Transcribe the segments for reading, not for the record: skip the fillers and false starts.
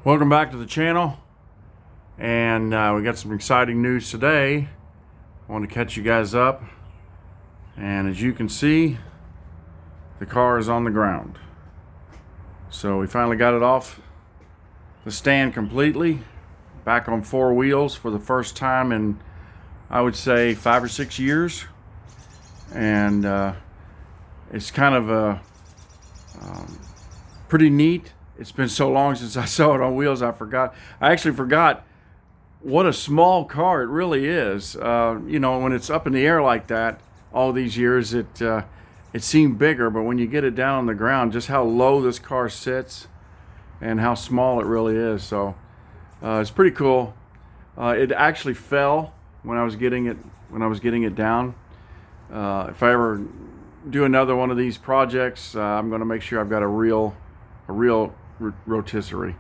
Welcome back to the channel, and we got some exciting news today. I want to catch you guys up, and as you can see, the car is on the ground. So we finally got it off the stand completely, back on four wheels for the first time in, I would say, 5 or 6 years. And it's kind of pretty neat. It's been so long since I saw it on wheels, I actually forgot what a small car it really is. You know, when it's up in the air like that all these years, it seemed bigger, but when you get it down on the ground, just how low this car sits and how small it really is. So it's pretty cool. It actually fell when I was getting it down. If I ever do another one of these projects, I'm going to make sure I've got a real rotisserie.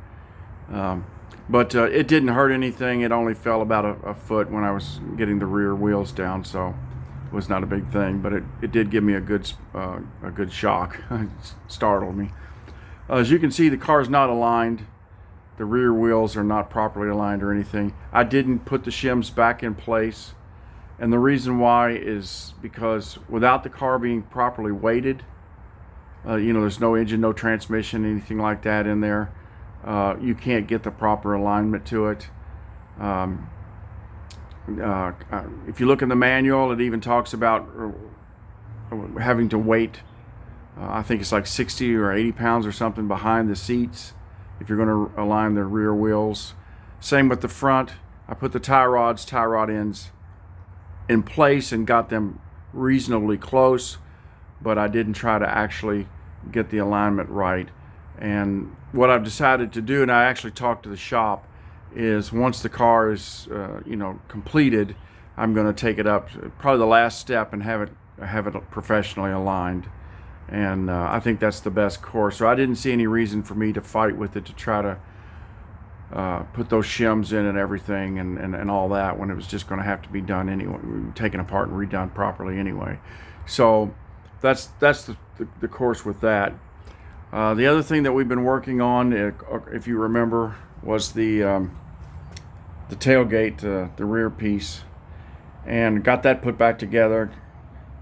But it didn't hurt anything. It only fell about a foot when I was getting the rear wheels down, so it was not a big thing. But it did give me a good shock. It startled me. As you can see, the car's not aligned. The rear wheels are not properly aligned or anything. I didn't put the shims back in place, and the reason why is because without the car being properly weighted, you know, there's no engine, no transmission, anything like that in there. You can't get the proper alignment to it. If you look in the manual, it even talks about having to weight, I think it's like 60 or 80 pounds or something behind the seats if you're going to align the rear wheels. Same with the front. I put the tie rod ends in place and got them reasonably close, but I didn't try to actually get the alignment right. And what I've decided to do, and I actually talked to the shop, is once the car is you know, completed, I'm going to take it up, probably the last step, and have it professionally aligned. And I think that's the best course. So I didn't see any reason for me to fight with it to try to put those shims in and everything and all that, when it was just going to have to be done anyway, taken apart and redone properly anyway. So that's the course with that. The other thing that we've been working on, if you remember, was the tailgate, the rear piece, and got that put back together.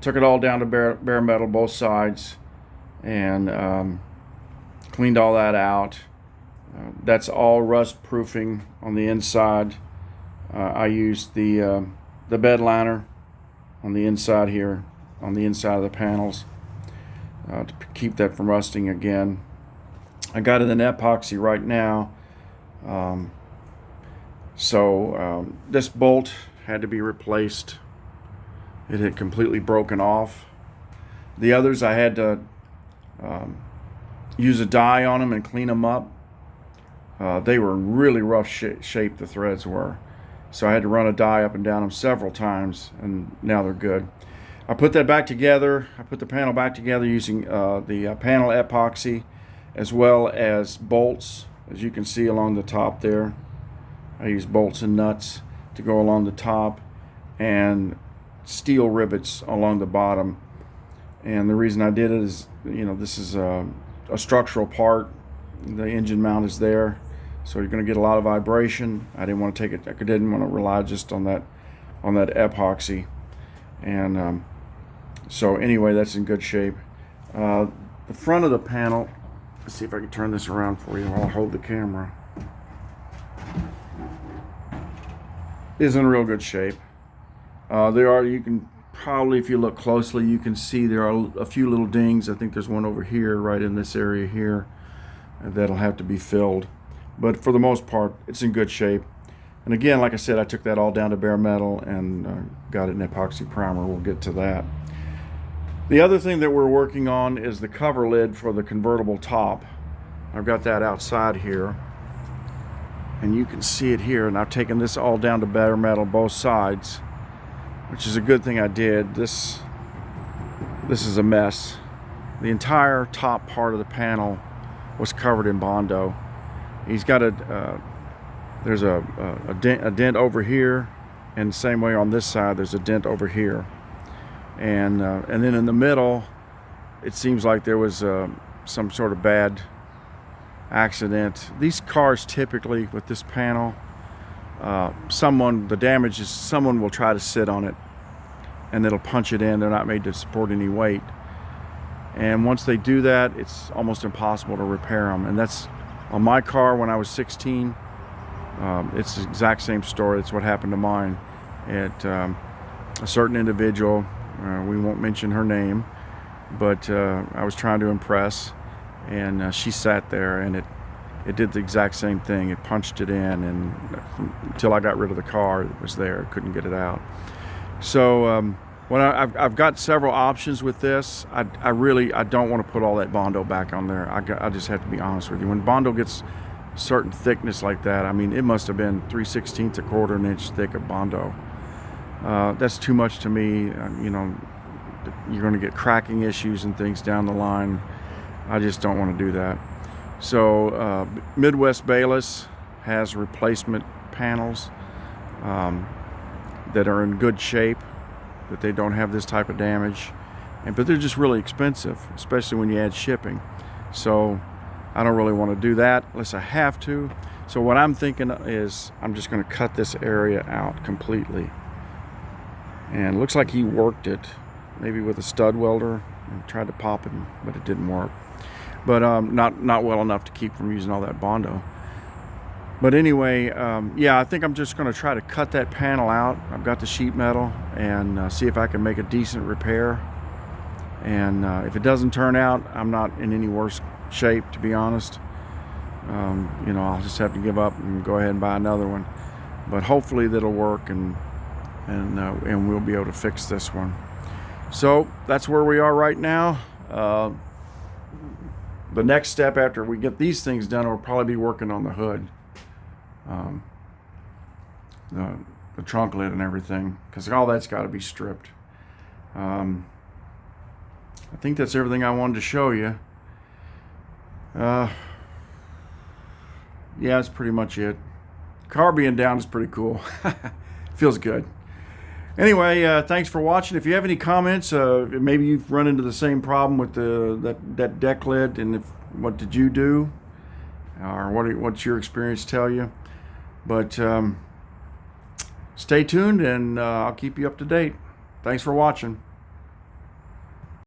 Took it all down to bare metal, both sides, and cleaned all that out. That's all rust proofing on the inside. I used the bed liner on the inside here, on the inside of the panels, to keep that from rusting again. I got it in epoxy right now. This bolt had to be replaced. It had completely broken off. The others, I had to use a dye on them and clean them up. They were in really rough shape, the threads were. So I had to run a dye up and down them several times, and now they're good. I put that back together. I put the panel back together using the panel epoxy, as well as bolts, as you can see along the top there. I use bolts and nuts to go along the top, and steel rivets along the bottom. And the reason I did it is, you know, this is a structural part. The engine mount is there, so you're going to get a lot of vibration. I didn't want to take it. I didn't want to rely just on that epoxy. And so anyway, that's in good shape. The front of the panel, let's see if I can turn this around for you while I hold the camera, is in real good shape. You can probably, if you look closely, you can see there are a few little dings. I think there's one over here, right in this area here, that'll have to be filled. But for the most part, it's in good shape. And again, like I said, I took that all down to bare metal and got it in epoxy primer. We'll get to that. The other thing that we're working on is the cover lid for the convertible top. I've got that outside here, and you can see it here. And I've taken this all down to bare metal, both sides, which is a good thing I did. This is a mess. The entire top part of the panel was covered in Bondo. He's got there's a dent over here, and the same way on this side there's a dent over here, and then in the middle it seems like there was some sort of bad accident. These cars typically with this panel, the damage is someone will try to sit on it and it'll punch it in. They're not made to support any weight. And once they do that, it's almost impossible to repair them. And that's on my car when I was 16. It's the exact same story. It's what happened to mine. A certain individual, we won't mention her name, but I was trying to impress, and she sat there, and it did the exact same thing. It punched it in, and until I got rid of the car, it was there. I couldn't get it out. So I've got several options with this. I don't want to put all that Bondo back on there. I just have to be honest with you. When Bondo gets a certain thickness like that, I mean, it must have been 3/16 a quarter of an inch thick of Bondo. That's too much to me. You know, you're going to get cracking issues and things down the line. I just don't want to do that. So Midwest Bayless has replacement panels that are in good shape, that they don't have this type of damage, but they're just really expensive, especially when you add shipping. So I don't really want to do that unless I have to. So what I'm thinking is I'm just going to cut this area out completely. And it looks like he worked it, maybe with a stud welder, and tried to pop it, but it didn't work. But not well enough to keep from using all that Bondo. But anyway, yeah, I think I'm just going to try to cut that panel out. I've got the sheet metal, and see if I can make a decent repair. And if it doesn't turn out, I'm not in any worse shape, to be honest. You know, I'll just have to give up and go ahead and buy another one. But hopefully that'll work, and we'll be able to fix this one. So that's where we are right now. The next step after we get these things done will probably be working on the hood, the trunk lid and everything, because all that's got to be stripped. I think that's everything I wanted to show you. Yeah, that's pretty much it. Car being down is pretty cool. Feels good. Anyway, thanks for watching. If you have any comments, maybe you've run into the same problem with that deck lid, and what did you do, or what's your experience tell you? But stay tuned, and I'll keep you up to date. Thanks for watching.